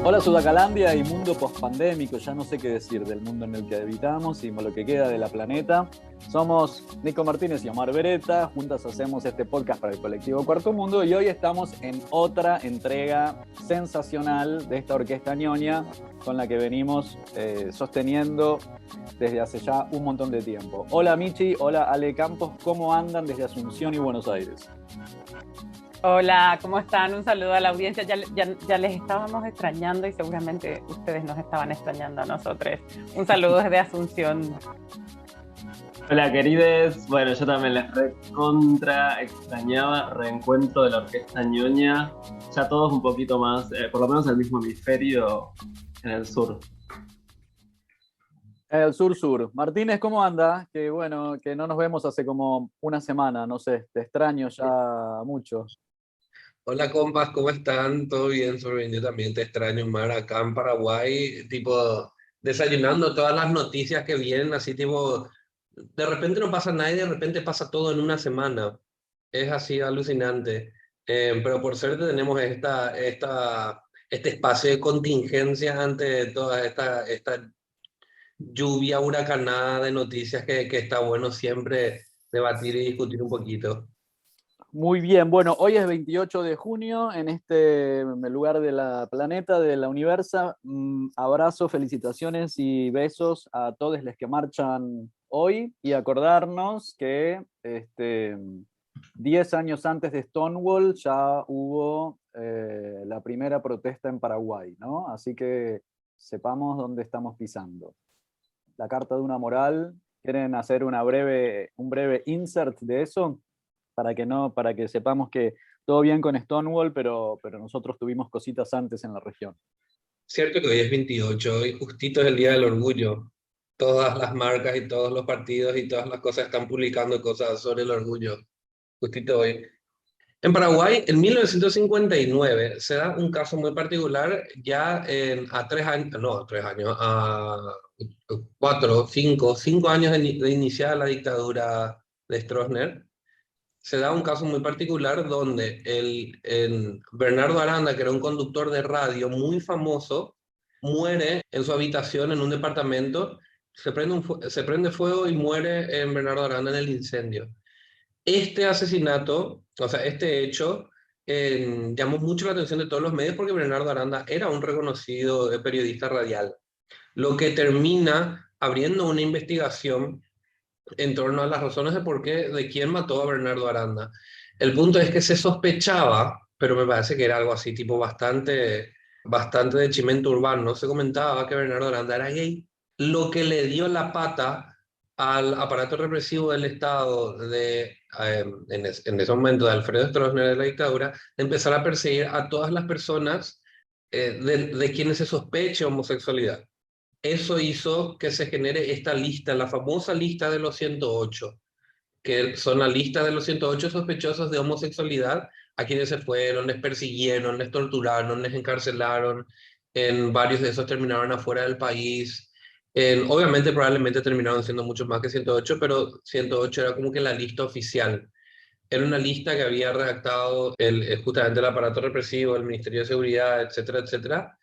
Hola Sudacalandia y mundo pospandémico, ya no sé qué decir del mundo en el que habitamos y lo que queda de la planeta. Somos Nico Martínez y Omar Beretta, juntas hacemos este podcast para el colectivo Cuarto Mundo y hoy estamos en otra entrega sensacional de esta orquesta ñoña con la que venimos sosteniendo desde hace ya un montón de tiempo. Hola Michi, hola Ale Campos, ¿cómo andan desde Asunción y Buenos Aires? Hola, ¿cómo están? Un saludo a la audiencia. Ya les estábamos extrañando y seguramente ustedes nos estaban extrañando a nosotros. Un saludo desde Asunción. Hola querides, bueno, yo también les recontra extrañaba reencuentro de la orquesta ñoña, ya todos un poquito más, por lo menos el mismo hemisferio en el sur. El sur. Martínez, ¿cómo anda? Que bueno, que no nos vemos hace como una semana, no sé, te extraño ya mucho. Hola compas, ¿cómo están? ¿Todo bien? Yo también te extraño, Mar, acá en Paraguay, tipo, desayunando todas las noticias que vienen, así tipo, de repente no pasa nada y de repente pasa todo en una semana. Es así alucinante. Pero por suerte tenemos este espacio de contingencia ante toda esta lluvia huracanada de noticias que está bueno siempre debatir y discutir un poquito. Muy bien, bueno, hoy es 28 de junio en este lugar de la planeta, de la Universa. Abrazo, felicitaciones y besos a todos los que marchan hoy y acordarnos que 10 años antes de Stonewall ya hubo la primera protesta en Paraguay, ¿no? Así que sepamos dónde estamos pisando. La Carta de una Moral, ¿quieren hacer un breve insert de eso? Para que sepamos que todo bien con Stonewall, pero nosotros tuvimos cositas antes en la región. Cierto que hoy es 28 y justito es el Día del Orgullo. Todas las marcas y todos los partidos y todas las cosas están publicando cosas sobre el orgullo. Justito hoy. En Paraguay, en 1959, se da un caso muy particular ya a 3 años, no, a 3 años, a 5 años de iniciada la dictadura de Stroessner. Se da un caso muy particular donde Bernardo Aranda, que era un conductor de radio muy famoso, muere en su habitación en un departamento, se prende fuego y muere en Bernardo Aranda en el incendio. Este asesinato, o sea, este hecho, llamó mucho la atención de todos los medios porque Bernardo Aranda era un reconocido periodista radial, lo que termina abriendo una investigación en torno a las razones de quién mató a Bernardo Aranda. El punto es que se sospechaba, pero me parece que era algo así, tipo bastante de chimento urbano, se comentaba que Bernardo Aranda era gay, lo que le dio la pata al aparato represivo del Estado en ese momento de Alfredo Stroessner de la dictadura, de empezar a perseguir a todas las personas de quienes se sospeche homosexualidad. Eso hizo que se genere esta lista, la famosa lista de los 108, que son la lista de los 108 sospechosos de homosexualidad, a quienes se fueron, les persiguieron, les torturaron, les encarcelaron, en varios de esos terminaron afuera del país. Obviamente probablemente terminaron siendo mucho más que 108, pero 108 era como que la lista oficial. Era una lista que había redactado justamente el aparato represivo, el Ministerio de Seguridad, etcétera, etcétera.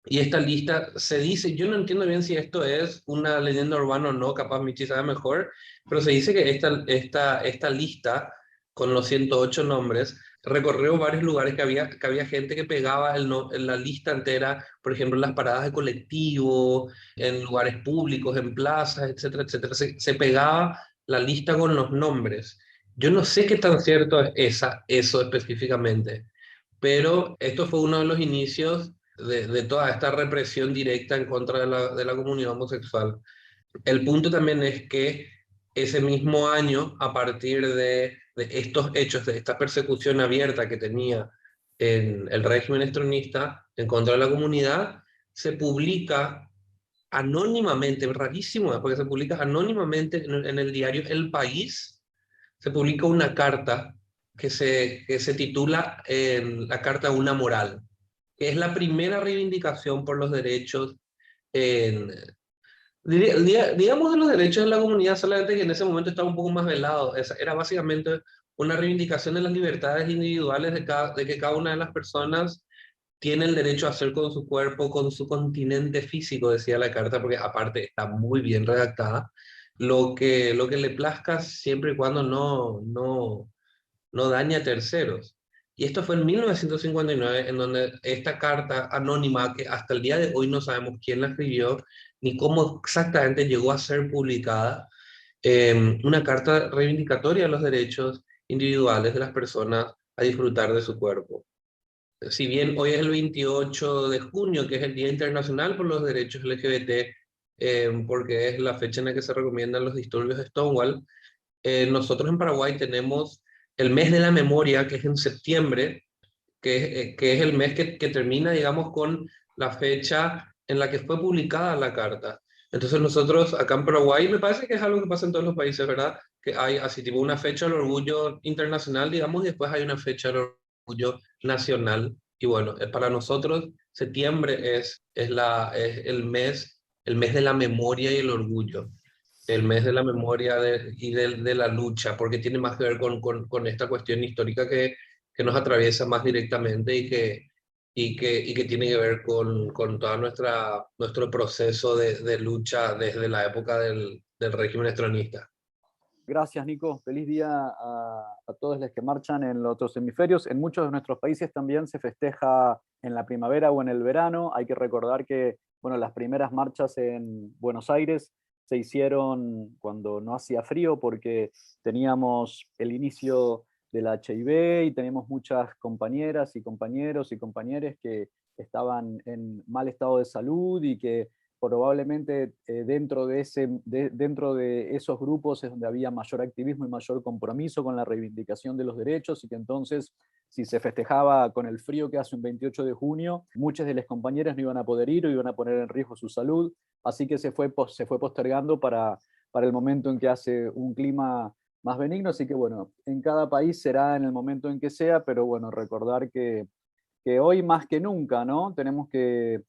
Y esta lista se dice, yo no entiendo bien si esto es una leyenda urbana o no, capaz Michi sabe mejor, pero se dice que esta lista con los 108 nombres recorrió varios lugares que había gente que pegaba en la lista entera, por ejemplo, en las paradas de colectivo, en lugares públicos, en plazas, etcétera, etcétera. Se pegaba la lista con los nombres. Yo no sé qué tan cierto es eso específicamente, pero esto fue uno de los inicios de toda esta represión directa en contra de la comunidad homosexual. El punto también es que ese mismo año, a partir de estos hechos, de esta persecución abierta que tenía en el régimen estronista en contra de la comunidad, se publica anónimamente, rarísimo, porque se publica anónimamente en el diario El País, se publica una carta que se titula la Carta Una Moral, que es la primera reivindicación por los derechos, en, digamos, de los derechos de la comunidad, solamente que en ese momento estaba un poco más velado. Era básicamente una reivindicación de las libertades individuales de que cada una de las personas tiene el derecho a hacer con su cuerpo, con su continente físico, decía la carta, porque aparte está muy bien redactada, lo que le plazca siempre y cuando no daña a terceros. Y esto fue en 1959, en donde esta carta anónima, que hasta el día de hoy no sabemos quién la escribió, ni cómo exactamente llegó a ser publicada, una carta reivindicatoria de los derechos individuales de las personas a disfrutar de su cuerpo. Si bien hoy es el 28 de junio, que es el Día Internacional por los Derechos LGBT, porque es la fecha en la que se recomiendan los disturbios de Stonewall, nosotros en Paraguay tenemos el mes de la memoria, que es en septiembre, que es el mes que termina, digamos, con la fecha en la que fue publicada la carta. Entonces nosotros acá en Paraguay, me parece que es algo que pasa en todos los países, ¿verdad? Que hay así tipo una fecha del orgullo internacional, digamos, y después hay una fecha del orgullo nacional. Y bueno, para nosotros septiembre es el mes de la memoria y el orgullo, el mes de la memoria de la lucha, porque tiene más que ver con esta cuestión histórica que nos atraviesa más directamente y que tiene que ver con todo nuestro proceso de lucha desde la época del régimen estronista. Gracias, Nico. Feliz día a todos los que marchan en los otros hemisferios. En muchos de nuestros países también se festeja en la primavera o en el verano. Hay que recordar que, bueno, las primeras marchas en Buenos Aires se hicieron cuando no hacía frío, porque teníamos el inicio del HIV y teníamos muchas compañeras y compañeros y compañeras que estaban en mal estado de salud y que probablemente dentro de esos grupos es donde había mayor activismo y mayor compromiso con la reivindicación de los derechos, y que entonces, si se festejaba con el frío que hace un 28 de junio, muchas de las compañeras no iban a poder ir o iban a poner en riesgo su salud, así que se fue postergando para el momento en que hace un clima más benigno. Así que bueno, en cada país será en el momento en que sea, pero bueno, recordar que hoy más que nunca, ¿no? Tenemos que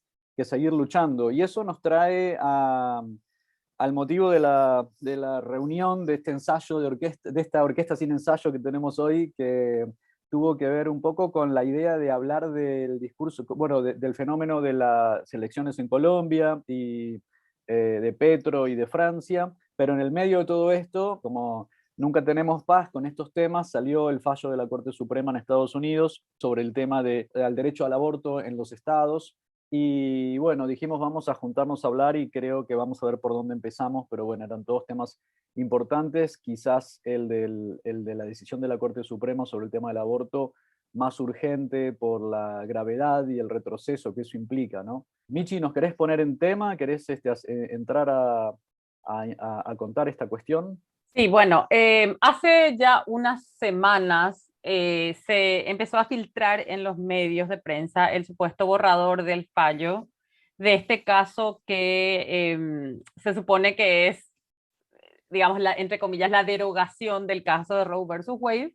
seguir luchando. Y eso nos trae al motivo de la reunión, de este ensayo de orquesta, de esta orquesta sin ensayo que tenemos hoy, que tuvo que ver un poco con la idea de hablar del discurso, bueno, del fenómeno de las elecciones en Colombia y de Petro y de Francia, pero en el medio de todo esto, como nunca tenemos paz con estos temas, salió el fallo de la Corte Suprema en Estados Unidos sobre el tema del derecho al aborto en los estados. Y bueno, dijimos vamos a juntarnos a hablar y creo que vamos a ver por dónde empezamos, pero bueno, eran todos temas importantes, quizás el de la decisión de la Corte Suprema sobre el tema del aborto más urgente por la gravedad y el retroceso que eso implica, ¿no? Michi, ¿nos querés poner en tema? ¿Querés entrar a contar esta cuestión? Sí, bueno, hace ya unas semanas se empezó a filtrar en los medios de prensa el supuesto borrador del fallo de este caso que se supone que es, digamos, entre comillas, la derogación del caso de Roe versus Wade,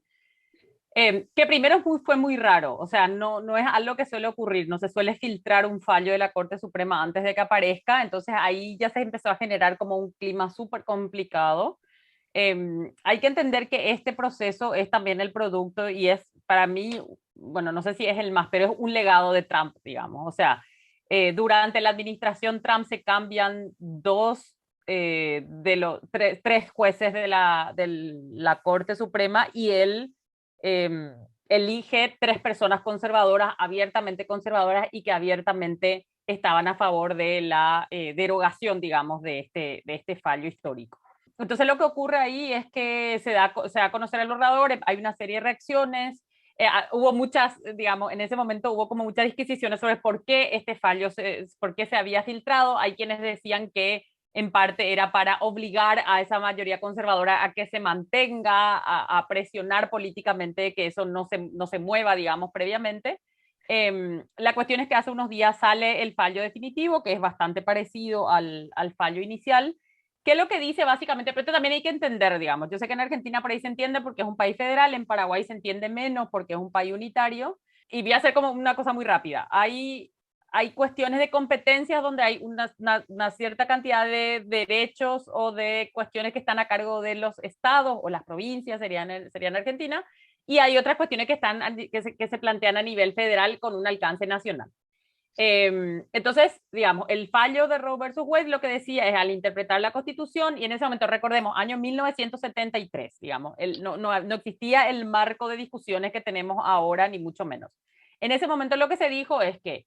que primero fue muy raro, o sea, no es algo que suele ocurrir, no se suele filtrar un fallo de la Corte Suprema antes de que aparezca, entonces ahí ya se empezó a generar como un clima súper complicado. Hay que entender que este proceso es también el producto y es para mí, bueno, no sé si es el más, pero es un legado de Trump, digamos. O sea, durante la administración Trump se cambian tres jueces de la Corte Suprema y él elige tres personas conservadoras, abiertamente conservadoras y que abiertamente estaban a favor de la derogación, digamos, de este fallo histórico. Entonces lo que ocurre ahí es que se da a conocer el borrador, hay una serie de reacciones, hubo muchas, digamos, en ese momento hubo como muchas disquisiciones sobre por qué este fallo, por qué se había filtrado. Hay quienes decían que en parte era para obligar a esa mayoría conservadora a que se mantenga, a presionar políticamente que eso no se mueva, digamos, previamente. La cuestión es que hace unos días sale el fallo definitivo, que es bastante parecido al fallo inicial, ¿Qué es lo que dice básicamente? Pero esto también hay que entender, digamos. Yo sé que en Argentina por ahí se entiende porque es un país federal, en Paraguay se entiende menos porque es un país unitario. Y voy a hacer como una cosa muy rápida. Hay cuestiones de competencias donde hay una cierta cantidad de derechos o de cuestiones que están a cargo de los estados o las provincias, serían Argentina, y hay otras cuestiones que se plantean a nivel federal con un alcance nacional. Entonces, digamos, el fallo de Roe versus Wade lo que decía es al interpretar la Constitución, y en ese momento, recordemos, año 1973, digamos, no existía el marco de discusiones que tenemos ahora, ni mucho menos. En ese momento lo que se dijo es que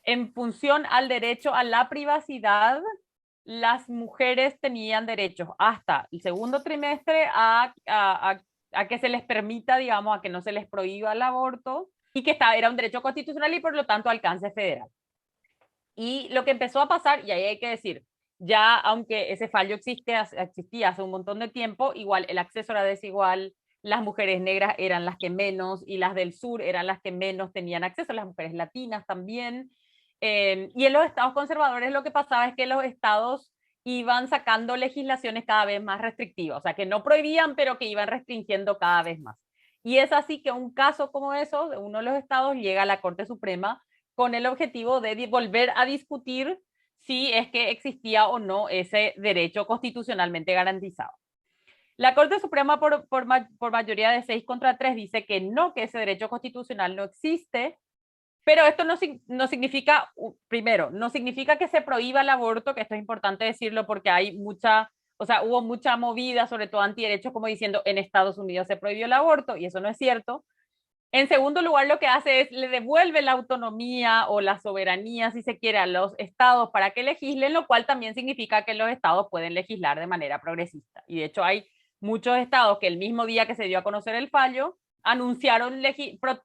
en función al derecho a la privacidad, las mujeres tenían derechos hasta el segundo trimestre a que se les permita, digamos, a que no se les prohíba el aborto, y que era un derecho constitucional y por lo tanto alcance federal. Y lo que empezó a pasar, y ahí hay que decir, ya aunque ese fallo existía hace un montón de tiempo, igual el acceso era desigual, las mujeres negras eran las que menos y las del sur eran las que menos tenían acceso, las mujeres latinas también. Y en los estados conservadores lo que pasaba es que los estados iban sacando legislaciones cada vez más restrictivas, o sea, que no prohibían, pero que iban restringiendo cada vez más. Y es así que un caso como eso, de uno de los estados, llega a la Corte Suprema con el objetivo de volver a discutir si es que existía o no ese derecho constitucionalmente garantizado. La Corte Suprema por mayoría de 6-3 dice que no, que ese derecho constitucional no existe, pero esto no significa, primero, no significa que se prohíba el aborto, que esto es importante decirlo porque hubo mucha movida, sobre todo antiderechos, como diciendo en Estados Unidos se prohibió el aborto, y eso no es cierto. En segundo lugar, lo que hace es le devuelve la autonomía o la soberanía, si se quiere, a los estados para que legislen, lo cual también significa que los estados pueden legislar de manera progresista. Y de hecho hay muchos estados que el mismo día que se dio a conocer el fallo, anunciaron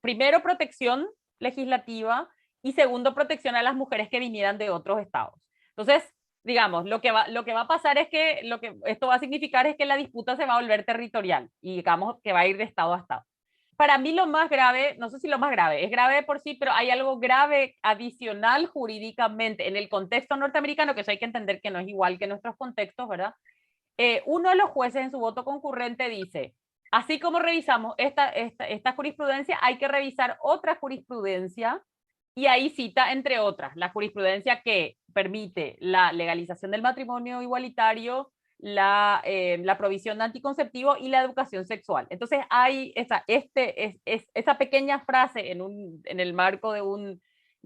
primero protección legislativa y segundo protección a las mujeres que vinieran de otros estados. Entonces, digamos, lo que va a pasar es que lo que esto va a significar es que la disputa se va a volver territorial y digamos que va a ir de estado a estado. Para mí lo más grave, no sé si lo más grave, es grave por sí, pero hay algo grave adicional jurídicamente en el contexto norteamericano, que eso hay que entender que no es igual que nuestros contextos, ¿verdad? Uno de los jueces en su voto concurrente dice, así como revisamos esta jurisprudencia, hay que revisar otra jurisprudencia, y ahí cita, entre otras, la jurisprudencia que permite la legalización del matrimonio igualitario, la provisión de anticonceptivo y la educación sexual. Entonces hay esa pequeña frase en el marco de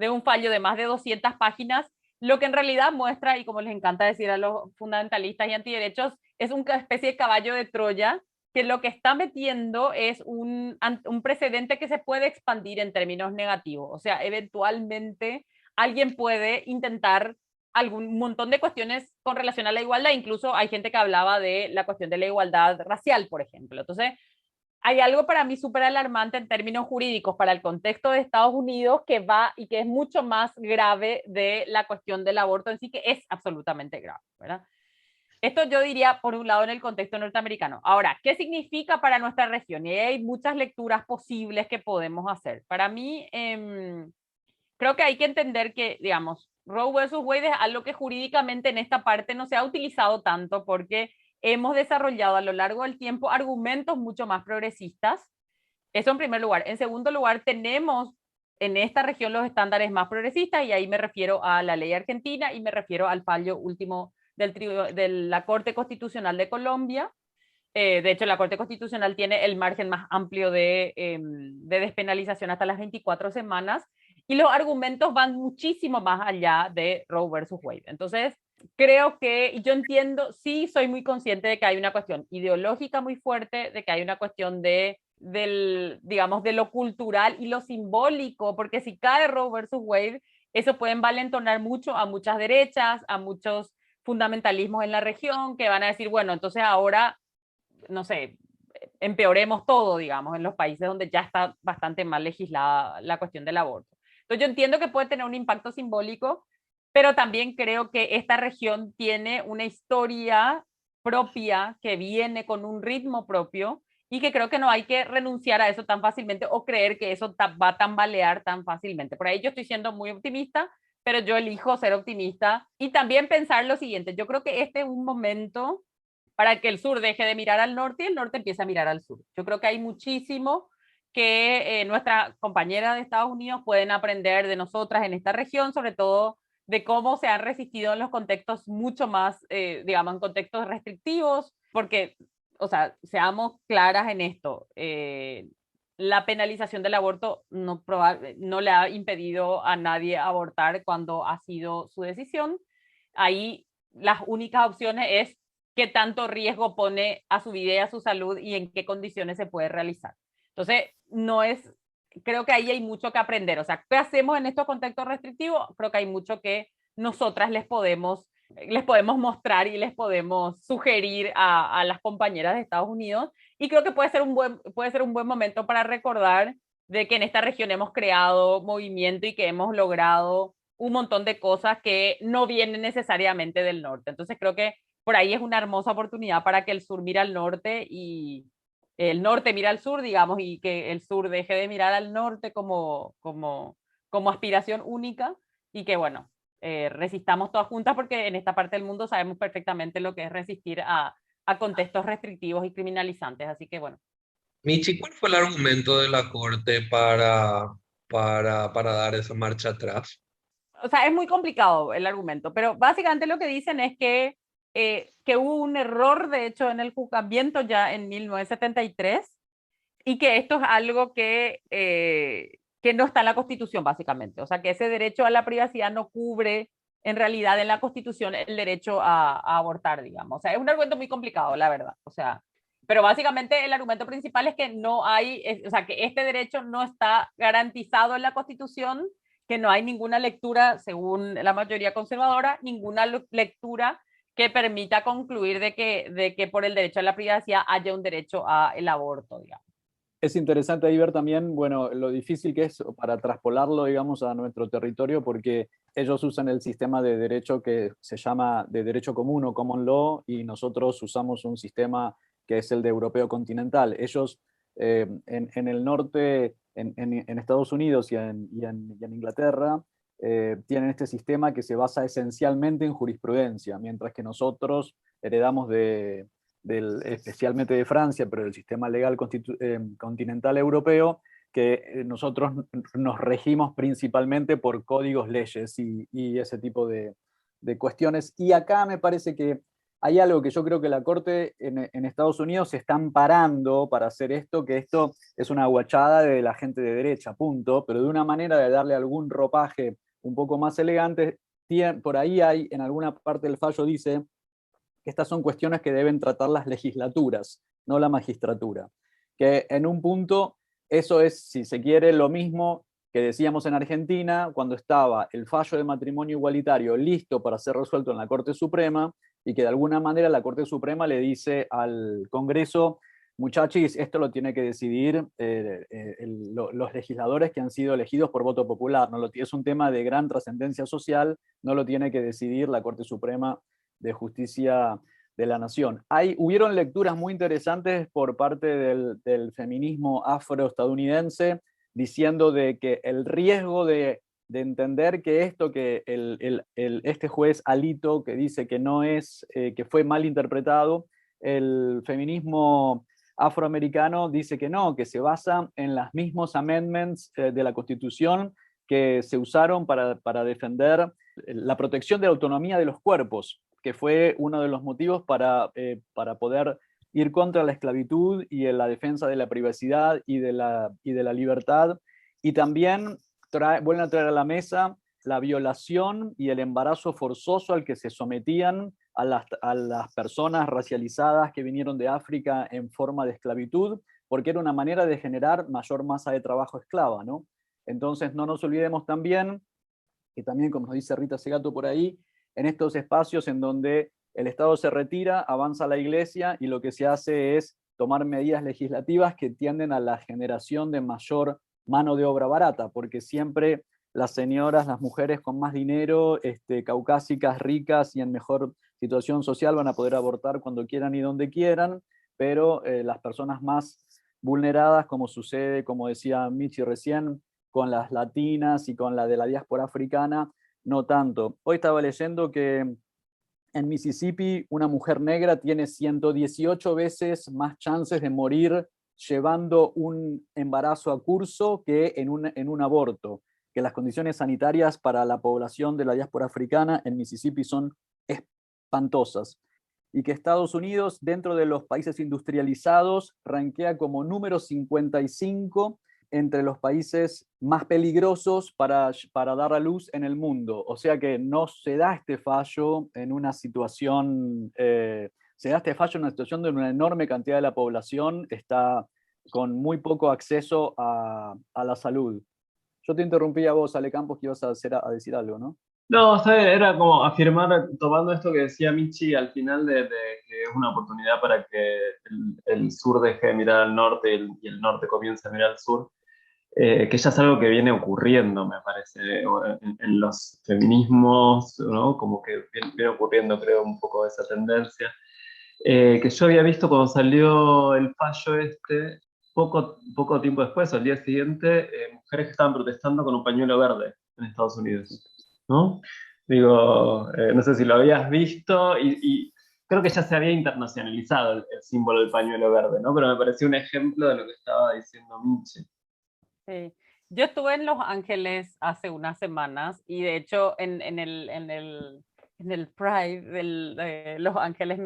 un fallo de más de 200 páginas, lo que en realidad muestra, y como les encanta decir a los fundamentalistas y antiderechos, es una especie de caballo de Troya, que lo que está metiendo es un precedente que se puede expandir en términos negativos. O sea, eventualmente alguien puede intentar algún montón de cuestiones con relación a la igualdad. Incluso hay gente que hablaba de la cuestión de la igualdad racial, por ejemplo. Entonces, hay algo para mí súper alarmante en términos jurídicos para el contexto de Estados Unidos que va y que es mucho más grave de la cuestión del aborto en sí, que es absolutamente grave, ¿verdad? Esto yo diría, por un lado, en el contexto norteamericano. Ahora, ¿qué significa para nuestra región? Y hay muchas lecturas posibles que podemos hacer. Para mí, creo que hay que entender que, digamos, Roe versus Wade es algo que jurídicamente en esta parte no se ha utilizado tanto porque hemos desarrollado a lo largo del tiempo argumentos mucho más progresistas. Eso en primer lugar. En segundo lugar, tenemos en esta región los estándares más progresistas, y ahí me refiero a la ley argentina y me refiero al fallo último de la Corte Constitucional de Colombia. De hecho, la Corte Constitucional tiene el margen más amplio de despenalización hasta las 24 semanas, y los argumentos van muchísimo más allá de Roe versus Wade. Entonces, creo que yo entiendo, sí soy muy consciente de que hay una cuestión ideológica muy fuerte, de que hay una cuestión digamos, de lo cultural y lo simbólico, porque si cae Roe versus Wade, eso puede envalentonar mucho a muchas derechas, a muchos fundamentalismos en la región, que van a decir, bueno, entonces ahora, no sé, empeoremos todo, digamos, en los países donde ya está bastante mal legislada la cuestión del aborto. Entonces yo entiendo que puede tener un impacto simbólico, pero también creo que esta región tiene una historia propia que viene con un ritmo propio, y que creo que no hay que renunciar a eso tan fácilmente o creer que eso va a tambalear tan fácilmente. Por ahí yo estoy siendo muy optimista, pero yo elijo ser optimista y también pensar lo siguiente. Yo creo que este es un momento para que el sur deje de mirar al norte y el norte empiece a mirar al sur. Yo creo que hay muchísimo que nuestras compañeras de Estados Unidos pueden aprender de nosotras en esta región, sobre todo de cómo se han resistido en los contextos mucho más, digamos, en contextos restrictivos, porque, o sea, seamos claras en esto, la penalización del aborto no le ha impedido a nadie abortar cuando ha sido su decisión. Ahí las únicas opciones es qué tanto riesgo pone a su vida y a su salud y en qué condiciones se puede realizar. Entonces, creo que ahí hay mucho que aprender. O sea, ¿qué hacemos en estos contextos restrictivos? Creo que hay mucho que nosotras les podemos mostrar y les podemos sugerir a las compañeras de Estados Unidos. Y creo que puede ser un buen momento para recordar de que en esta región hemos creado movimiento y que hemos logrado un montón de cosas que no vienen necesariamente del norte. Entonces creo que por ahí es una hermosa oportunidad para que el sur mire al norte y el norte mira al sur, digamos, y que el sur deje de mirar al norte como aspiración única y que, bueno, resistamos todas juntas porque en esta parte del mundo sabemos perfectamente lo que es resistir a contextos restrictivos y criminalizantes. Así que, bueno. Michi, ¿cuál fue el argumento de la corte para dar esa marcha atrás? O sea, es muy complicado el argumento, pero básicamente lo que dicen es que hubo un error, de hecho, en el juzgamiento ya en 1973 y que esto es algo que no está en la Constitución, básicamente. O sea, que ese derecho a la privacidad no cubre en realidad en la Constitución el derecho a abortar, digamos. O sea, es un argumento muy complicado, la verdad. O sea, pero básicamente el argumento principal es que no hay, o sea, que este derecho no está garantizado en la Constitución, que no hay ninguna lectura, según la mayoría conservadora, ninguna lectura que permita concluir de que por el derecho a la privacidad haya un derecho al aborto, digamos. Es interesante ahí ver también, bueno, lo difícil que es para traspolarlo, digamos, a nuestro territorio, porque ellos usan el sistema de derecho que se llama de derecho común o common law, y nosotros usamos un sistema que es el de europeo continental. Ellos en el norte, en Estados Unidos y en Inglaterra, tienen este sistema que se basa esencialmente en jurisprudencia, mientras que nosotros heredamos especialmente de Francia, pero del sistema legal continental europeo, que nosotros nos regimos principalmente por códigos, leyes y ese tipo de cuestiones. Y acá me parece que hay algo que yo creo que la Corte en Estados Unidos se está amparando para hacer esto, que esto es una guachada de la gente de derecha, punto, pero de una manera de darle algún ropaje un poco más elegante. Por ahí hay, en alguna parte del fallo dice que estas son cuestiones que deben tratar las legislaturas, no la magistratura. Que en un punto eso es, si se quiere, lo mismo que decíamos en Argentina cuando estaba el fallo de matrimonio igualitario listo para ser resuelto en la Corte Suprema y que de alguna manera la Corte Suprema le dice al Congreso: muchachos, esto lo tiene que decidir los legisladores que han sido elegidos por voto popular. Es un tema de gran trascendencia social, no lo tiene que decidir la Corte Suprema de Justicia de la Nación. Hubieron lecturas muy interesantes por parte del feminismo afroestadounidense diciendo de que el riesgo de entender que esto que este juez Alito, que dice que no es, que fue mal interpretado, el feminismo afroamericano dice que no, que se basa en los mismos amendments de la Constitución que se usaron para defender la protección de la autonomía de los cuerpos, que fue uno de los motivos para poder ir contra la esclavitud y en la defensa de la privacidad y de la libertad. Y también vuelven a traer a la mesa la violación y el embarazo forzoso al que se sometían a las personas racializadas que vinieron de África en forma de esclavitud, porque era una manera de generar mayor masa de trabajo esclava, ¿no? Entonces no nos olvidemos también, que también, como nos dice Rita Segato por ahí, en estos espacios en donde el Estado se retira, avanza la Iglesia y lo que se hace es tomar medidas legislativas que tienden a la generación de mayor mano de obra barata, porque siempre las señoras, las mujeres con más dinero, caucásicas, ricas y en mejor situación social van a poder abortar cuando quieran y donde quieran, pero las personas más vulneradas, como sucede, como decía Michi recién, con las latinas y con la de la diáspora africana, no tanto. Hoy estaba leyendo que en Mississippi una mujer negra tiene 118 veces más chances de morir llevando un embarazo a curso que en un aborto, que las condiciones sanitarias para la población de la diáspora africana en Mississippi son espantosas, y que Estados Unidos, dentro de los países industrializados, rankea como número 55 entre los países más peligrosos para dar a luz en el mundo. O sea que no se da este fallo en una situación, se da este fallo en una situación donde una enorme cantidad de la población está con muy poco acceso a la salud. Yo te interrumpí a vos, Ale Campos, que ibas a decir algo, ¿no? No, está bien, era como afirmar, tomando esto que decía Michi al final, de que es una oportunidad para que el sur deje de mirar al norte y el norte comience a mirar al sur, que ya es algo que viene ocurriendo, me parece, en los feminismos, ¿no? Como que viene ocurriendo, creo, un poco esa tendencia. Que yo había visto cuando salió el fallo este, poco tiempo después, al día siguiente, mujeres que estaban protestando con un pañuelo verde en Estados Unidos, ¿no? Digo, no sé si lo habías visto y creo que ya se había internacionalizado el símbolo del pañuelo verde, ¿no? Pero me pareció un ejemplo de lo que estaba diciendo Michi. Sí. Yo estuve en Los Ángeles hace unas semanas y de hecho en el Pride de Los Ángeles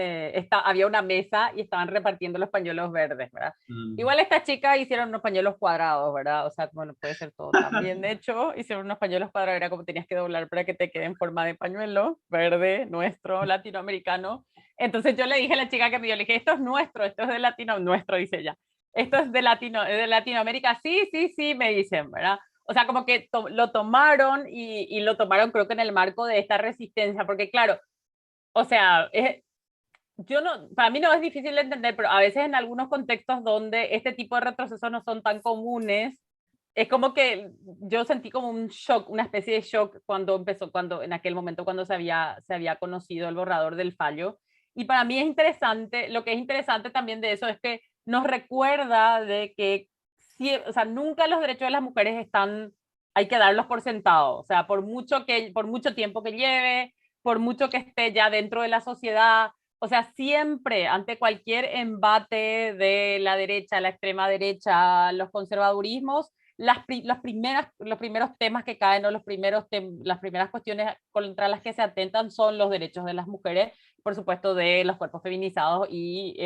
había una mesa y estaban repartiendo los pañuelos verdes, ¿verdad? Igual estas chicas hicieron unos pañuelos cuadrados, ¿verdad? O sea, bueno, puede ser todo también. De hecho, hicieron unos pañuelos cuadrados, era como tenías que doblar para que te quede en forma de pañuelo verde, nuestro, latinoamericano. Entonces yo le dije a la chica que me dio, le dije, esto es nuestro, esto es de latino, nuestro, dice ella. Esto es de Latinoamérica, sí, sí, sí, me dicen, ¿verdad? O sea, como que lo tomaron y lo tomaron creo que en el marco de esta resistencia, porque claro, o sea, yo no, para mí no es difícil de entender, pero a veces en algunos contextos donde este tipo de retrocesos no son tan comunes, es como que yo sentí como un shock, una especie de shock cuando en aquel momento cuando se había conocido el borrador del fallo. Y para mí es interesante, lo que es interesante también de eso es que nos recuerda de que o sea, nunca los derechos de las mujeres hay que darlos por sentado, o sea, por mucho tiempo que lleve, por mucho que esté ya dentro de la sociedad, o sea, siempre ante cualquier embate de la derecha, la extrema derecha, los conservadurismos, los primeros temas que caen o las primeras cuestiones contra las que se atentan son los derechos de las mujeres, por supuesto, de los cuerpos feminizados y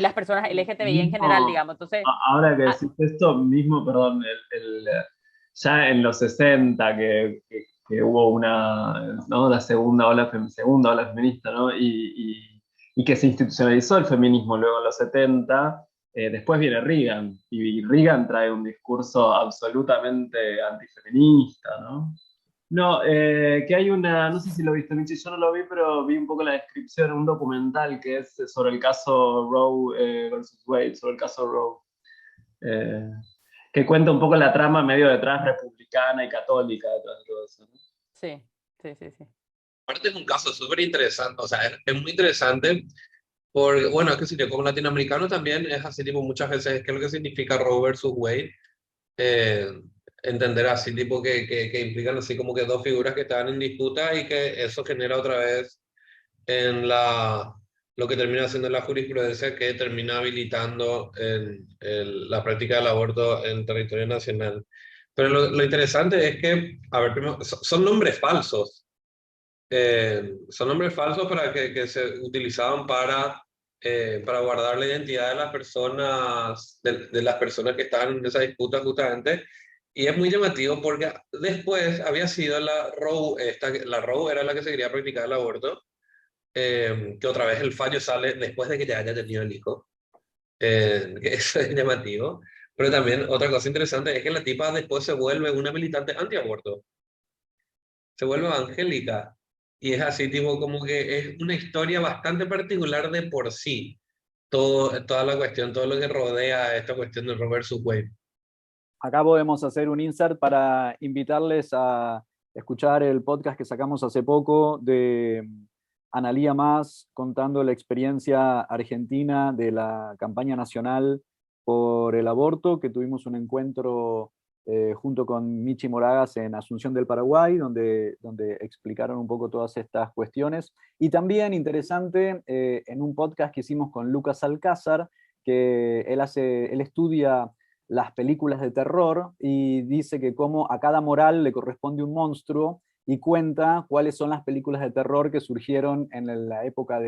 las personas LGTBI en general, digamos. Entonces, ahora que decís esto, mismo, perdón, ya en los 60 que hubo una, ¿no? La segunda ola feminista, ¿no? Y que se institucionalizó el feminismo luego en los 70. Después viene Reagan, y Reagan trae un discurso absolutamente antifeminista, ¿no? No, que hay no sé si lo viste, Michi, yo no lo vi, pero vi un poco la descripción, un documental que es sobre el caso Roe versus Wade, sobre el caso Roe, eh, que cuenta un poco la trama medio detrás republicana y católica detrás de todo eso, ¿no? sí, sí, sí, sí. Aparte es un caso súper interesante, o sea, es muy interesante porque, bueno, es que si yo como latinoamericano también es así, tipo, muchas veces, ¿qué es lo que significa Roe versus Wade? Eh, entender así, tipo, que implican así como que dos figuras que estaban en disputa y que eso genera otra vez en lo que termina siendo la jurisprudencia que termina habilitando la práctica del aborto en territorio nacional. Pero lo interesante es que, a ver, primero, son nombres falsos. Son nombres falsos que se utilizaban para guardar la identidad de las personas, de las personas que estaban en esa disputa justamente. Y es muy llamativo porque después había sido la Roe era la que se quería practicar el aborto, que otra vez el fallo sale después de que ya haya tenido el hijo. Que eso es llamativo. Pero también otra cosa interesante es que la tipa después se vuelve una militante antiaborto. Se vuelve evangélica. Y es así, tipo, como que es una historia bastante particular de por sí. Toda la cuestión, todo lo que rodea esta cuestión de Roe versus Wade. Acá podemos hacer un insert para invitarles a escuchar el podcast que sacamos hace poco de Analía Mas contando la experiencia argentina de la campaña nacional por el aborto, que tuvimos un encuentro junto con Michi Moragas en Asunción del Paraguay, donde explicaron un poco todas estas cuestiones. Y también interesante, en un podcast que hicimos con Lucas Alcázar, que él estudia las películas de terror y dice que cómo a cada moral le corresponde un monstruo y cuenta cuáles son las películas de terror que surgieron en la época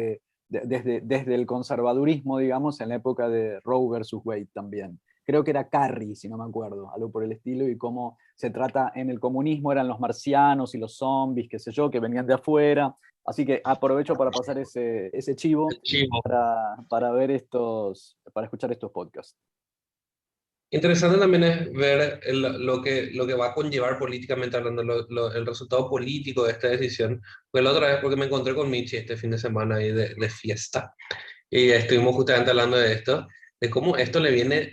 desde el conservadurismo, digamos, en la época de Roe versus Wade también. Creo que era Carrie, si no me acuerdo, algo por el estilo, y cómo se trata en el comunismo, eran los marcianos y los zombies, qué sé yo, que venían de afuera. Así que aprovecho para pasar ese chivo Chivo. para para escuchar estos podcasts. Interesante también es ver lo que va a conllevar políticamente hablando, el resultado político de esta decisión. Fue la otra vez porque me encontré con Michi este fin de semana ahí de fiesta y estuvimos justamente hablando de esto, de cómo esto le viene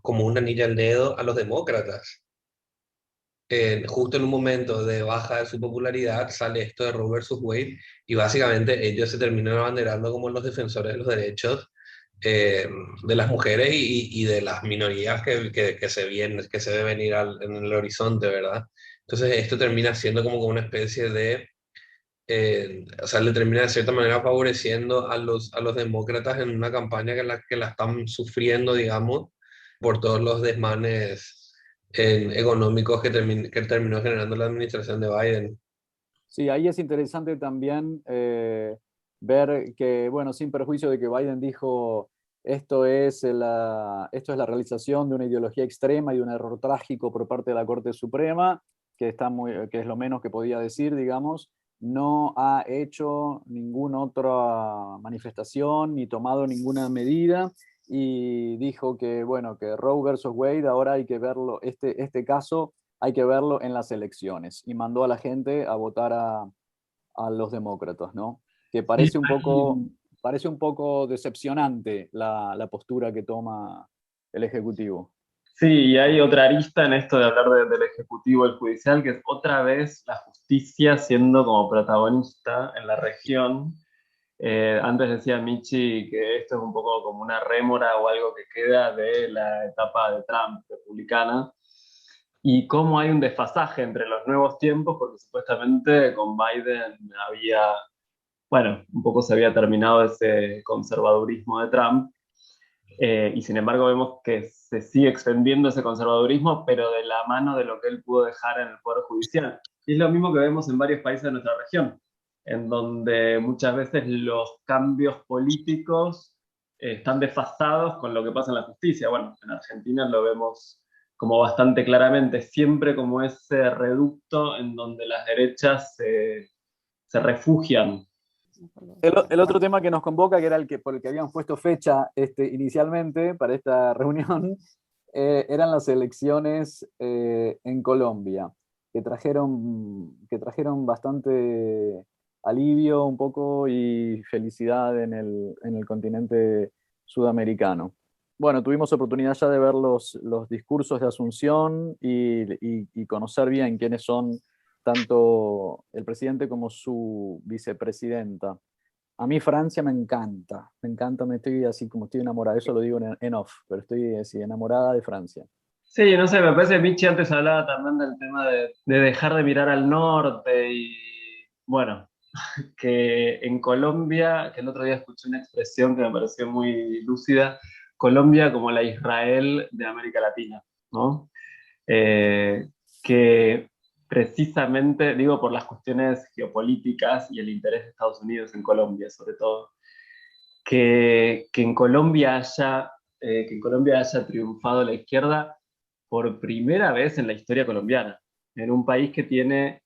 como una anilla al dedo a los demócratas. Justo en un momento de baja de su popularidad sale esto de Roe versus Wade y básicamente ellos se terminan abanderando como los defensores de los derechos de las mujeres y de las minorías que se ve venir en el horizonte, ¿verdad? Entonces esto termina siendo como una especie de, o sea, le termina de cierta manera favoreciendo a a los demócratas en una campaña que la están sufriendo, digamos, por todos los desmanes económicos que terminó generando la administración de Biden. Sí, ahí es interesante también ver que, bueno, sin perjuicio de que Biden dijo esto es la realización de una ideología extrema y de un error trágico por parte de la Corte Suprema, que es lo menos que podía decir, digamos, no ha hecho ninguna otra manifestación ni tomado ninguna medida y dijo que, bueno, que Roe versus Wade ahora hay que verlo, este caso hay que verlo en las elecciones y mandó a la gente a votar a los demócratas, ¿no? Que Sí, parece un poco decepcionante la postura que toma el Ejecutivo. sí, y hay otra arista en esto de hablar del Ejecutivo y el Judicial, que es otra vez la justicia siendo como protagonista en la región. Antes decía Michi que esto es un poco como una rémora o algo que queda de la etapa de Trump republicana y cómo hay un desfasaje entre los nuevos tiempos, porque supuestamente con Biden había, bueno, un poco se había terminado ese conservadurismo de Trump, y sin embargo vemos que se sigue extendiendo ese conservadurismo, pero de la mano de lo que él pudo dejar en el Poder Judicial. Y es lo mismo que vemos en varios países de nuestra región, en donde muchas veces los cambios políticos están desfasados con lo que pasa en la justicia. Bueno, en Argentina lo vemos como bastante claramente, siempre como ese reducto en donde las derechas se refugian. El otro tema que nos convoca, que era por el que habíamos puesto fecha inicialmente para esta reunión, eran las elecciones en Colombia, que trajeron bastante alivio un poco y felicidad en el continente sudamericano. Bueno, tuvimos oportunidad ya de ver los discursos de Asunción y conocer bien quiénes son tanto el presidente como su vicepresidenta. A mí Francia me encanta, me estoy así como estoy enamorada, eso lo digo en off, pero estoy así enamorada de Francia. Sí, no sé, me parece que Michi antes hablaba también del tema de dejar de mirar al norte y, bueno, que en Colombia, que el otro día escuché una expresión que me pareció muy lúcida, Colombia como la Israel de América Latina, ¿no? Que precisamente, digo, por las cuestiones geopolíticas y el interés de Estados Unidos en Colombia, sobre todo, que en Colombia haya triunfado la izquierda por primera vez en la historia colombiana, en un país que tiene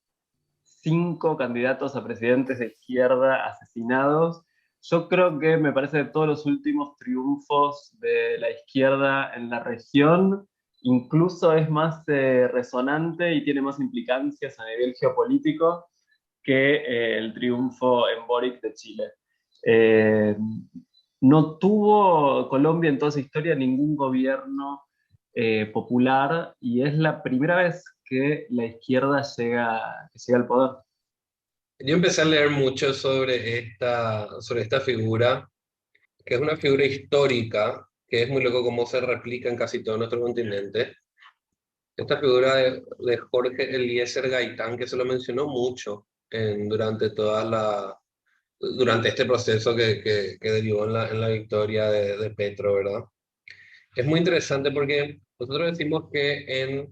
5 candidatos a presidentes de izquierda asesinados. Yo creo que me parece de todos los últimos triunfos de la izquierda en la región, incluso es más resonante y tiene más implicancias a nivel geopolítico que el triunfo en Boric de Chile. Eh, no tuvo Colombia en toda su historia ningún gobierno popular y es la primera vez que la izquierda llega al poder. Yo empecé a leer mucho sobre esta figura, que es una figura histórica, que es muy loco cómo se replica en casi todo nuestro continente, esta figura de Jorge Eliezer Gaitán, que se lo mencionó mucho durante este proceso que derivó en la victoria de Petro, ¿verdad? Es muy interesante porque nosotros decimos que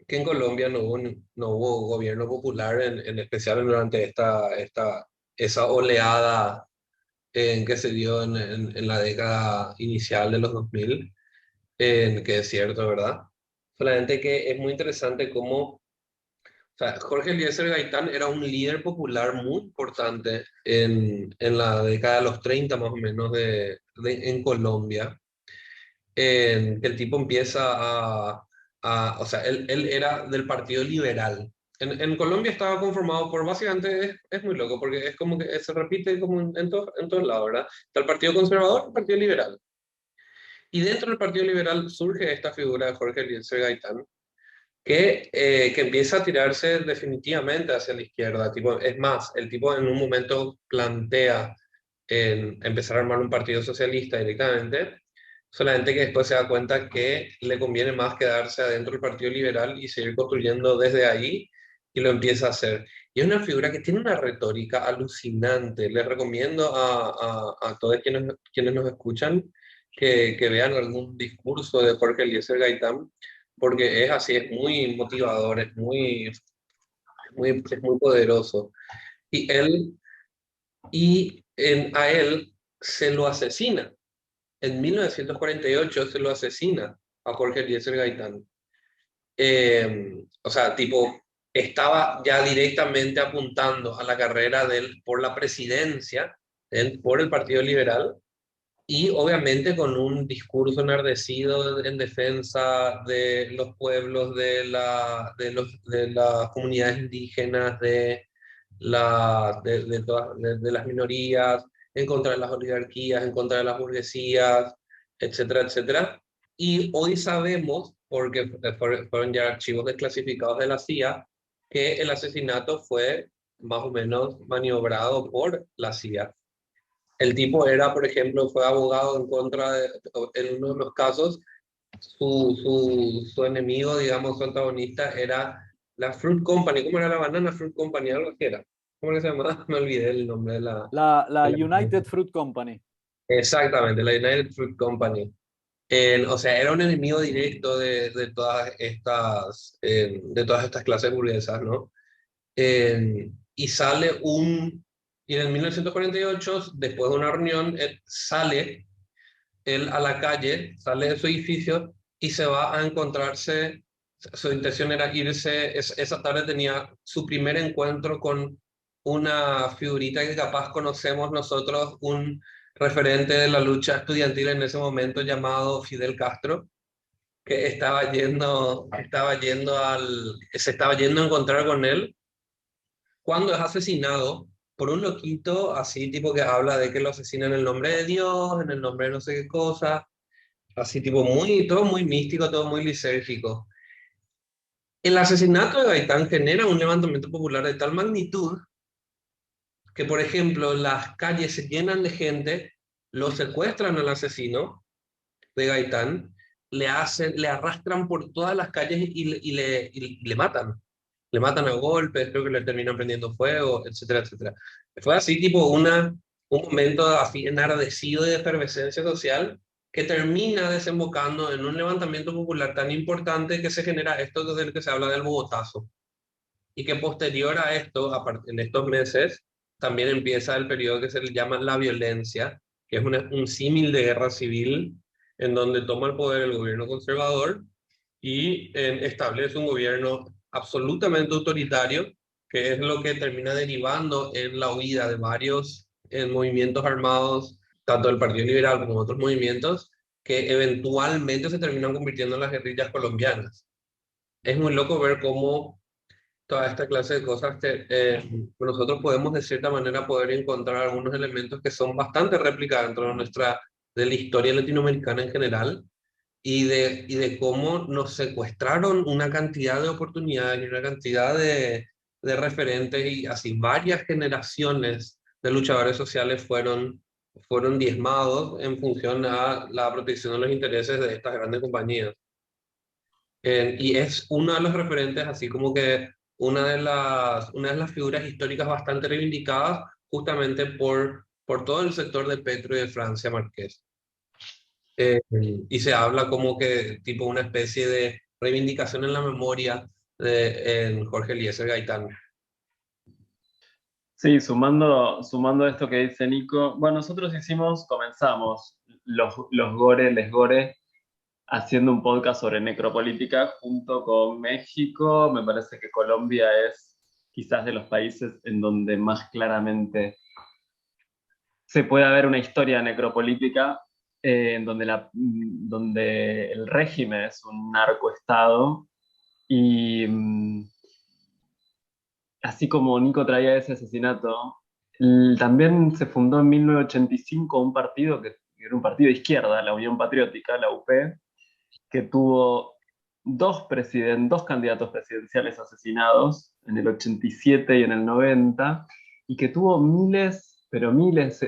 en Colombia no hubo gobierno popular, en especial durante esa oleada que se dio en la década inicial de los 2000, que es cierto, ¿verdad? Solamente que es muy interesante cómo, o sea, Jorge Eliezer Gaitán era un líder popular muy importante en la década de los 30 más o menos en Colombia, que el tipo empieza o sea, él era del Partido Liberal. En Colombia estaba conformado por, básicamente, es muy loco, porque es como que se repite como en todos lados, ¿verdad? Está el Partido Conservador y el Partido Liberal. Y dentro del Partido Liberal surge esta figura de Jorge Eliezer Gaitán, que empieza a tirarse definitivamente hacia la izquierda. Tipo, es más, el tipo en un momento plantea empezar a armar un partido socialista directamente, solamente que después se da cuenta que le conviene más quedarse adentro del Partido Liberal y seguir construyendo desde ahí, y lo empieza a hacer. Y es una figura que tiene una retórica alucinante. Les recomiendo a todos quienes nos escuchan que vean algún discurso de Jorge Eliezer Gaitán, porque es así, es muy motivador, es muy poderoso. Y a él se lo asesina. En 1948 se lo asesina a Jorge Eliezer Gaitán. O sea, tipo, estaba ya directamente apuntando a la carrera de él por la presidencia, por el Partido Liberal, y obviamente con un discurso enardecido en defensa de los pueblos, de las comunidades indígenas, de las minorías, en contra de las oligarquías, en contra de las burguesías, etcétera, etcétera. Y hoy sabemos, porque fueron ya archivos desclasificados de la CIA, que el asesinato fue más o menos maniobrado por la CIA. El tipo era, por ejemplo, fue abogado en uno de los casos, su enemigo, digamos, su antagonista era la Fruit Company. ¿Cómo era la Banana Fruit Company? Algo así era. ¿Cómo que se llamaba? Me olvidé el nombre La de la United Fruit Company. Exactamente, la United Fruit Company. O sea, era un enemigo directo de todas estas clases burguesas, ¿no? Y y en 1948, después de una reunión, él a la calle, sale de su edificio y se va a encontrarse. Su intención era irse, esa tarde tenía su primer encuentro con una figurita que capaz conocemos nosotros, un referente de la lucha estudiantil en ese momento llamado Fidel Castro, que se estaba yendo a encontrar con él cuando es asesinado por un loquito así, tipo que habla de que lo asesina en el nombre de Dios, en el nombre de no sé qué cosa, así tipo todo muy místico, todo muy lisérgico. El asesinato de Gaitán genera un levantamiento popular de tal magnitud que, por ejemplo, las calles se llenan de gente, lo secuestran al asesino de Gaitán, le arrastran por todas las calles y le matan. Le matan a golpes, creo que le terminan prendiendo fuego, etcétera, etcétera. Fue así tipo un momento así enardecido de efervescencia social que termina desembocando en un levantamiento popular tan importante que se genera esto del que se habla del Bogotazo. Y que posterior a esto, en estos meses, también empieza el periodo que se le llama la violencia, que es un símil de guerra civil, en donde toma el poder el gobierno conservador y establece un gobierno absolutamente autoritario, que es lo que termina derivando en la huida de varios movimientos armados, tanto del Partido Liberal como otros movimientos, que eventualmente se terminan convirtiendo en las guerrillas colombianas. Es muy loco ver cómo toda esta clase de cosas nosotros podemos de cierta manera poder encontrar algunos elementos que son bastante réplicas dentro de la historia latinoamericana en general, y de cómo nos secuestraron una cantidad de oportunidades y una cantidad de referentes, y así varias generaciones de luchadores sociales fueron diezmados en función a la protección de los intereses de estas grandes compañías. Y es uno de los referentes, así como que una de las figuras históricas bastante reivindicadas justamente por todo el sector de Petro y de Francia Márquez. Y se habla como que tipo una especie de reivindicación en la memoria en Jorge Eliezer Gaitán. Sí, sumando esto que dice Nico, bueno, nosotros comenzamos los Gore, Les Gore, haciendo un podcast sobre necropolítica junto con México. Me parece que Colombia es quizás de los países en donde más claramente se puede ver una historia necropolítica, en donde el régimen es un narcoestado y así como Nico traía ese asesinato, también se fundó en 1985 un partido que era un partido de izquierda, la Unión Patriótica, la UP, que tuvo dos candidatos presidenciales asesinados en el 87 y en el 90, y que tuvo miles, pero miles,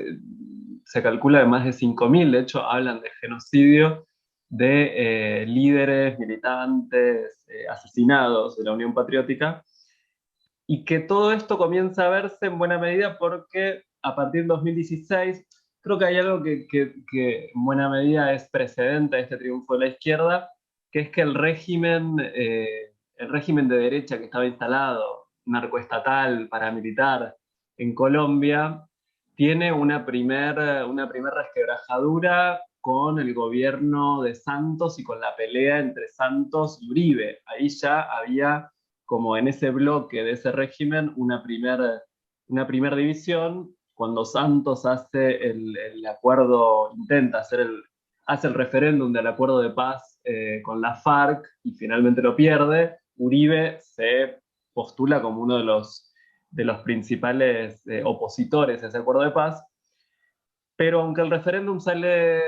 se calcula de más de 5.000, de hecho hablan de genocidio de líderes, militantes, asesinados de la Unión Patriótica, y que todo esto comienza a verse en buena medida porque a partir de 2016 creo que hay algo que en buena medida es precedente a este triunfo de la izquierda, que es que el régimen de derecha que estaba instalado, narcoestatal, paramilitar, en Colombia, tiene una primer resquebrajadura con el gobierno de Santos y con la pelea entre Santos y Uribe. Ahí ya había, como en ese bloque de ese régimen, una primer división. Cuando Santos hace el acuerdo, hace el referéndum del acuerdo de paz con la FARC y finalmente lo pierde, Uribe se postula como uno de los principales opositores a ese acuerdo de paz. Pero aunque el referéndum sale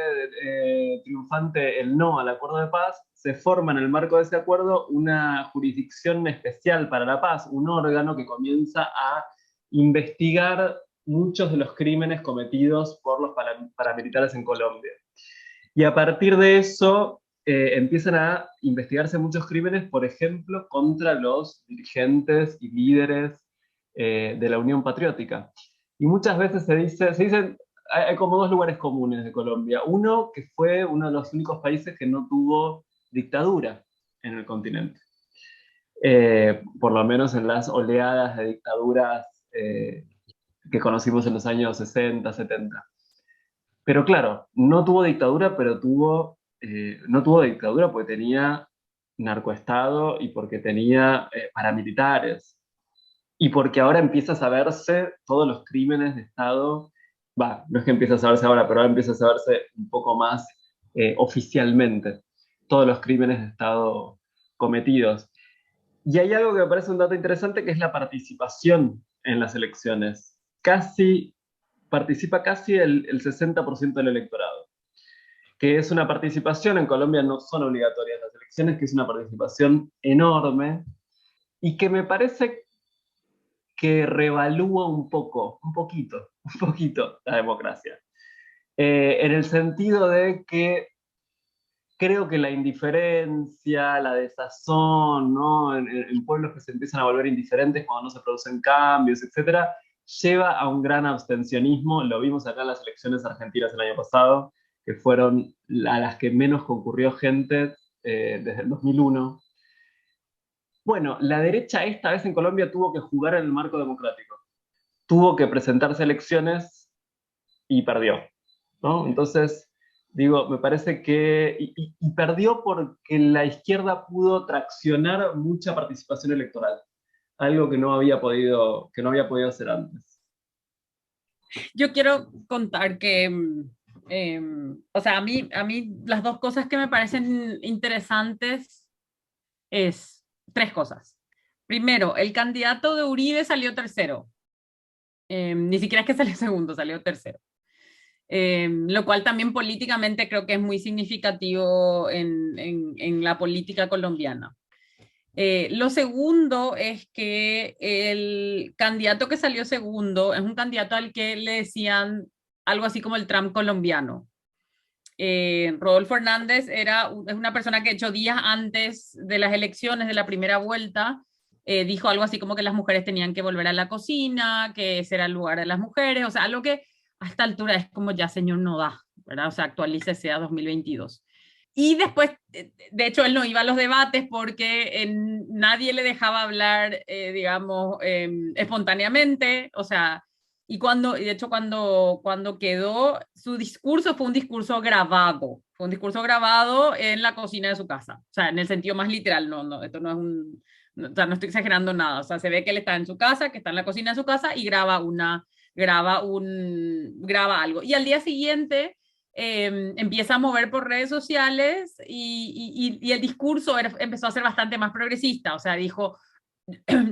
triunfante el no al acuerdo de paz, se forma en el marco de ese acuerdo una jurisdicción especial para la paz, un órgano que comienza a investigar muchos de los crímenes cometidos por los paramilitares en Colombia. Y a partir de eso empiezan a investigarse muchos crímenes, por ejemplo, contra los dirigentes y líderes de la Unión Patriótica. Y muchas veces se dicen, hay como dos lugares comunes de Colombia. Uno, que fue uno de los únicos países que no tuvo dictadura en el continente. Por lo menos en las oleadas de dictaduras que conocimos en los años 60, 70. Pero claro, no tuvo dictadura, pero no tuvo dictadura porque tenía narcoestado y porque tenía paramilitares. Y porque ahora empieza a saberse todos los crímenes de Estado. No es que empieza a saberse ahora, pero ahora empieza a saberse un poco más oficialmente todos los crímenes de Estado cometidos. Y hay algo que me parece un dato interesante, que es la participación en las elecciones. Participa casi el 60% del electorado, que es una participación, en Colombia no son obligatorias las elecciones, que es una participación enorme y que me parece que revalúa un poquito la democracia. En el sentido de que creo que la indiferencia, la desazón, ¿no? En pueblos que se empiezan a volver indiferentes cuando no se producen cambios, etcétera, lleva a un gran abstencionismo. Lo vimos acá en las elecciones argentinas el año pasado, que fueron a las que menos concurrió gente desde el 2001. Bueno, la derecha esta vez en Colombia tuvo que jugar en el marco democrático. Tuvo que presentarse a elecciones y perdió, ¿no? Entonces, digo, me parece que... Y perdió porque la izquierda pudo traccionar mucha participación electoral, algo que no había podido hacer antes. Yo quiero contar que, o sea, a mí las dos cosas que me parecen interesantes es tres cosas. Primero, el candidato de Uribe salió tercero. Ni siquiera es que salió segundo, salió tercero. Lo cual también políticamente creo que es muy significativo en la política colombiana. Lo segundo es que el candidato que salió segundo es un candidato al que le decían algo así como el Trump colombiano. Rodolfo Hernández es una persona que 8 días antes de las elecciones de la primera vuelta dijo algo así como que las mujeres tenían que volver a la cocina, que ese era el lugar de las mujeres, o sea, algo que a esta altura es como ya señor no da, ¿verdad? O sea, actualícese a 2022. Y después, de hecho, él no iba a los debates porque nadie le dejaba hablar, digamos, espontáneamente, o sea, de hecho, cuando quedó, su discurso fue un discurso grabado, fue un discurso grabado en la cocina de su casa, o sea, en el sentido más literal, esto no es o sea, no estoy exagerando nada, o sea, se ve que él está en su casa, que está en la cocina de su casa y graba algo. Y al día siguiente empieza a mover por redes sociales y el discurso empezó a ser bastante más progresista, o sea, dijo,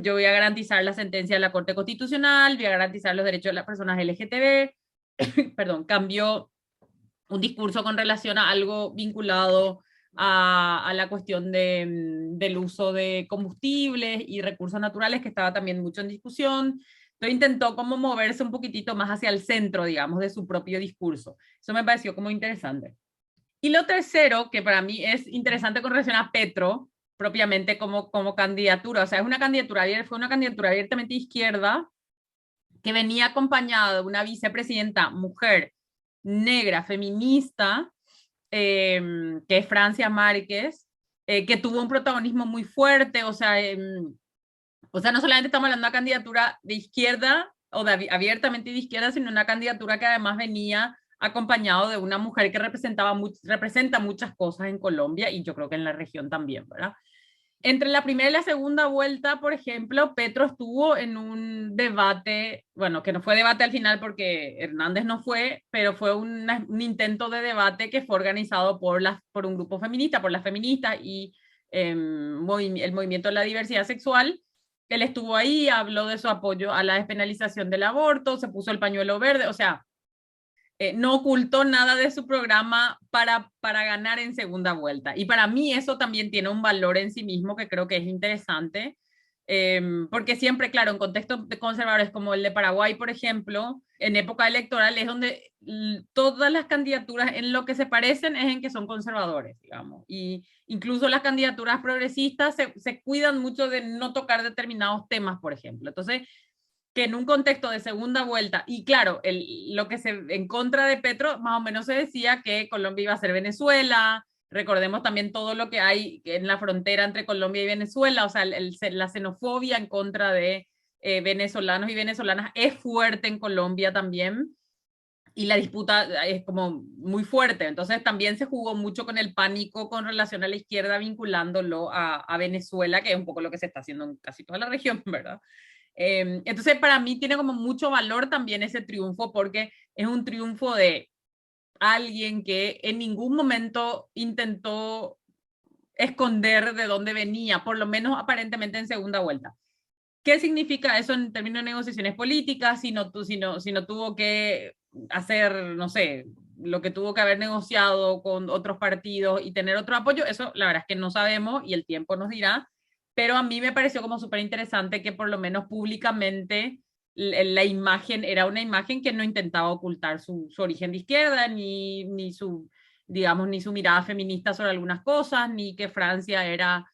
yo voy a garantizar la sentencia de la Corte Constitucional, voy a garantizar los derechos de las personas LGTB, perdón, cambió un discurso con relación a algo vinculado a la cuestión del uso de combustibles y recursos naturales, que estaba también mucho en discusión. Entonces intentó como moverse un poquitito más hacia el centro, digamos, de su propio discurso. Eso me pareció como interesante. Y lo tercero, que para mí es interesante con relación a Petro, propiamente como candidatura, o sea, fue una candidatura abiertamente izquierda, que venía acompañada de una vicepresidenta mujer, negra, feminista, que es Francia Márquez, que tuvo un protagonismo muy fuerte, o sea, no solamente estamos hablando de una candidatura de izquierda o abiertamente de izquierda, sino una candidatura que además venía acompañado de una mujer que representa muchas cosas en Colombia y yo creo que en la región también, ¿verdad? Entre la primera y la segunda vuelta, por ejemplo, Petro estuvo en un debate, bueno, que no fue debate al final porque Hernández no fue, pero fue un intento de debate que fue organizado por un grupo feminista, por las feministas y el movimiento de la diversidad sexual. Él estuvo ahí, habló de su apoyo a la despenalización del aborto, se puso el pañuelo verde, o sea, no ocultó nada de su programa para ganar en segunda vuelta. Y para mí eso también tiene un valor en sí mismo que creo que es interesante, porque siempre, claro, en contextos de conservadores como el de Paraguay, por ejemplo, en época electoral es donde todas las candidaturas en lo que se parecen es en que son conservadores, digamos. Y incluso las candidaturas progresistas se cuidan mucho de no tocar determinados temas, por ejemplo. Entonces, que en un contexto de segunda vuelta, y claro, lo que en contra de Petro, más o menos se decía que Colombia iba a ser Venezuela, recordemos también todo lo que hay en la frontera entre Colombia y Venezuela, o sea, la xenofobia en contra de venezolanos y venezolanas es fuerte en Colombia también, y la disputa es como muy fuerte, entonces también se jugó mucho con el pánico con relación a la izquierda vinculándolo a Venezuela, que es un poco lo que se está haciendo en casi toda la región, ¿verdad? Entonces, para mí tiene como mucho valor también ese triunfo, porque es un triunfo de alguien que en ningún momento intentó esconder de dónde venía, por lo menos aparentemente en segunda vuelta. ¿Qué significa eso en términos de negociaciones políticas si no tuvo que hacer, no sé, lo que tuvo que haber negociado con otros partidos y tener otro apoyo? Eso la verdad es que no sabemos y el tiempo nos dirá, pero a mí me pareció como súper interesante que por lo menos públicamente la imagen era una imagen que no intentaba ocultar su origen de izquierda, digamos, ni su mirada feminista sobre algunas cosas, ni que Francia era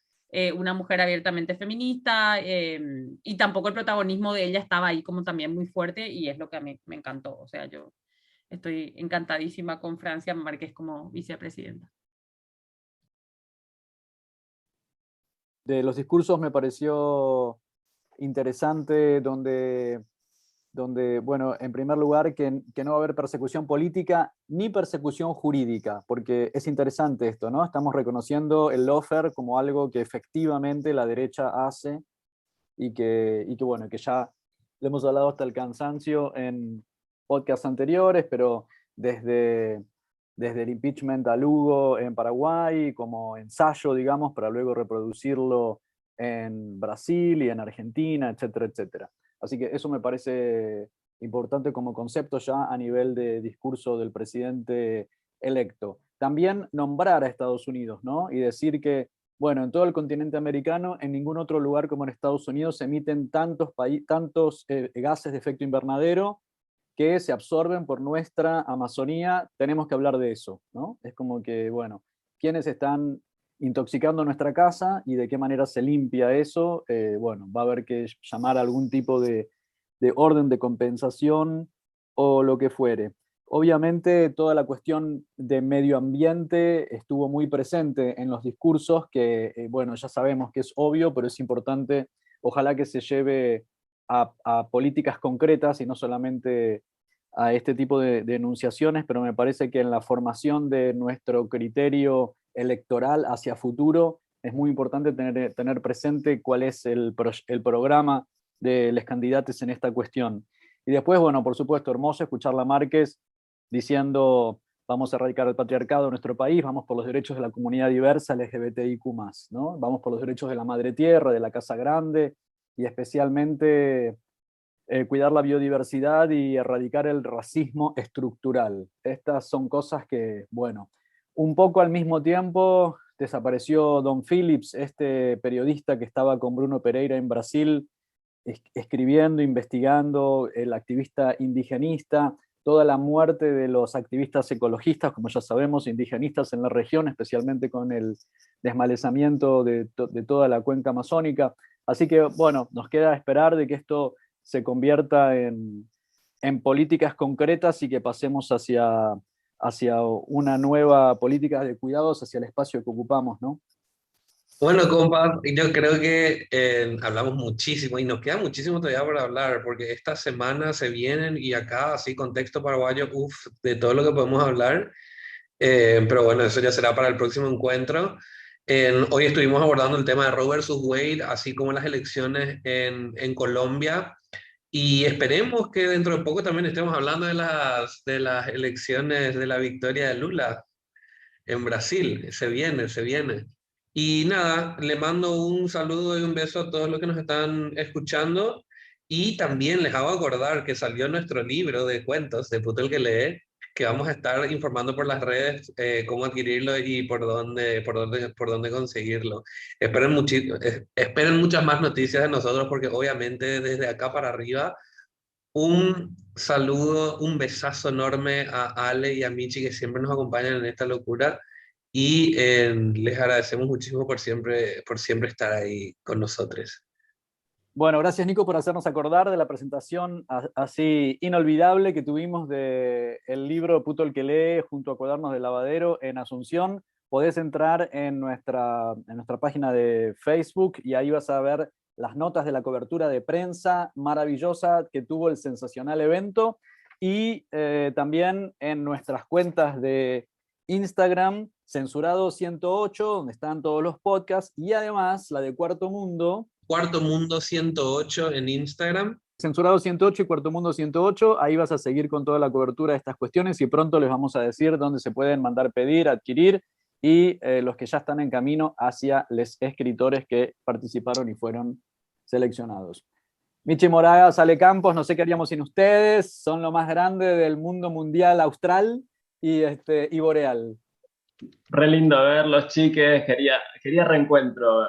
una mujer abiertamente feminista, y tampoco el protagonismo de ella estaba ahí como también muy fuerte y es lo que a mí me encantó. O sea, yo estoy encantadísima con Francia Márquez como vicepresidenta. De los discursos me pareció interesante donde, bueno, en primer lugar, que no va a haber persecución política ni persecución jurídica, porque es interesante esto, ¿no? Estamos reconociendo el lawfare como algo que efectivamente la derecha hace y que bueno, que ya le hemos hablado hasta el cansancio en podcasts anteriores, pero desde el impeachment a Lugo en Paraguay como ensayo, digamos, para luego reproducirlo en Brasil y en Argentina, etcétera, etcétera. Así que eso me parece importante como concepto ya a nivel de discurso del presidente electo. También nombrar a Estados Unidos, ¿no? Y decir que, bueno, en todo el continente americano, en ningún otro lugar como en Estados Unidos se emiten tantos gases de efecto invernadero que se absorben por nuestra Amazonía, tenemos que hablar de eso, ¿no? Es como que, bueno, ¿quiénes están intoxicando nuestra casa y de qué manera se limpia eso? Bueno, va a haber que llamar a algún tipo de orden de compensación o lo que fuere. Obviamente toda la cuestión de medio ambiente estuvo muy presente en los discursos, que bueno, ya sabemos que es obvio, pero es importante, ojalá que se lleve a políticas concretas y no solamente a este tipo de enunciaciones, pero me parece que en la formación de nuestro criterio electoral hacia futuro es muy importante tener presente cuál es el programa de los candidatos en esta cuestión. Y después, bueno, por supuesto, hermoso escucharla a Márquez diciendo vamos a erradicar el patriarcado en nuestro país, vamos por los derechos de la comunidad diversa LGBTIQ+, ¿no? Vamos por los derechos de la madre tierra, de la casa grande, y especialmente cuidar la biodiversidad y erradicar el racismo estructural. Estas son cosas que, bueno, un poco al mismo tiempo desapareció Don Phillips, este periodista que estaba con Bruno Pereira en Brasil, escribiendo, investigando, el activista indigenista, toda la muerte de los activistas ecologistas, como ya sabemos, indigenistas en la región, especialmente con el desmalezamiento de toda la cuenca amazónica. Así que, bueno, nos queda esperar de que esto se convierta en políticas concretas y que pasemos hacia una nueva política de cuidados hacia el espacio que ocupamos, ¿no? Bueno, compas, yo creo que hablamos muchísimo y nos queda muchísimo todavía por hablar, porque esta semana se vienen y acá, así, contexto paraguayo, de todo lo que podemos hablar. Pero bueno, eso ya será para el próximo encuentro. Hoy estuvimos abordando el tema de Roe versus Wade, así como las elecciones en Colombia. Y esperemos que dentro de poco también estemos hablando de las elecciones, de la victoria de Lula en Brasil. Se viene, se viene. Y nada, le mando un saludo y un beso a todos los que nos están escuchando. Y también les hago acordar que salió nuestro libro de cuentos de Puto el que lee, que vamos a estar informando por las redes cómo adquirirlo y por dónde conseguirlo. Esperen muchas más noticias de nosotros, porque obviamente desde acá para arriba, un saludo, un besazo enorme a Ale y a Michi, que siempre nos acompañan en esta locura, y les agradecemos muchísimo por siempre estar ahí con nosotros. Bueno, gracias Nico por hacernos acordar de la presentación así inolvidable que tuvimos del libro Puto el que lee junto a Cuadernos de Lavadero en Asunción. Podés entrar en nuestra página de Facebook y ahí vas a ver las notas de la cobertura de prensa maravillosa que tuvo el sensacional evento, y también en nuestras cuentas de Instagram, Censurado 108, donde están todos los podcasts, y además la de Cuarto Mundo 108 en Instagram. Censurado 108 y Cuarto Mundo 108, ahí vas a seguir con toda la cobertura de estas cuestiones y pronto les vamos a decir dónde se pueden mandar pedir, adquirir, y los que ya están en camino hacia los escritores que participaron y fueron seleccionados. Michi Moraga, Sale Campos, no sé qué haríamos sin ustedes, son lo más grande del mundo mundial austral y boreal. Re lindo verlos, chiques, quería reencuentro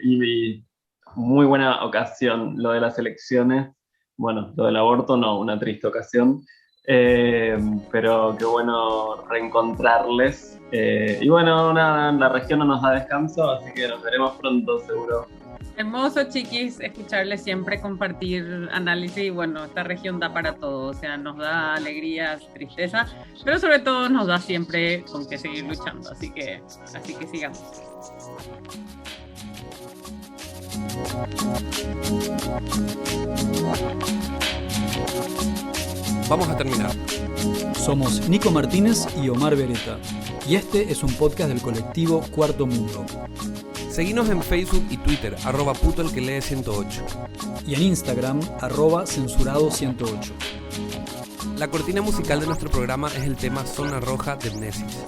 y muy buena ocasión lo de las elecciones. Bueno, lo del aborto no, una triste ocasión, pero qué bueno reencontrarles. Y bueno, nada, la región no nos da descanso, así que nos veremos pronto seguro. Hermoso, chiquis, escucharles siempre, compartir análisis, y bueno, esta región da para todo, o sea, nos da alegrías, tristeza, pero sobre todo nos da siempre con qué seguir luchando, así que sigamos. Vamos a terminar. Somos Nico Martínez y Omar Beretta, y este es un podcast del colectivo Cuarto Mundo. Seguinos en Facebook y Twitter, @putoelquelee108. Y en Instagram, @censurado108. La cortina musical de nuestro programa es el tema Zona Roja de Mnesis.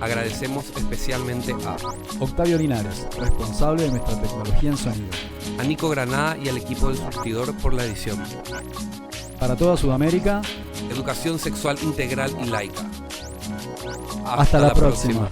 Agradecemos especialmente a Octavio Linares, responsable de nuestra tecnología en sonido, a Nico Granada y al equipo del Surtidor por la edición. Para toda Sudamérica, educación sexual integral y laica. Hasta la próxima.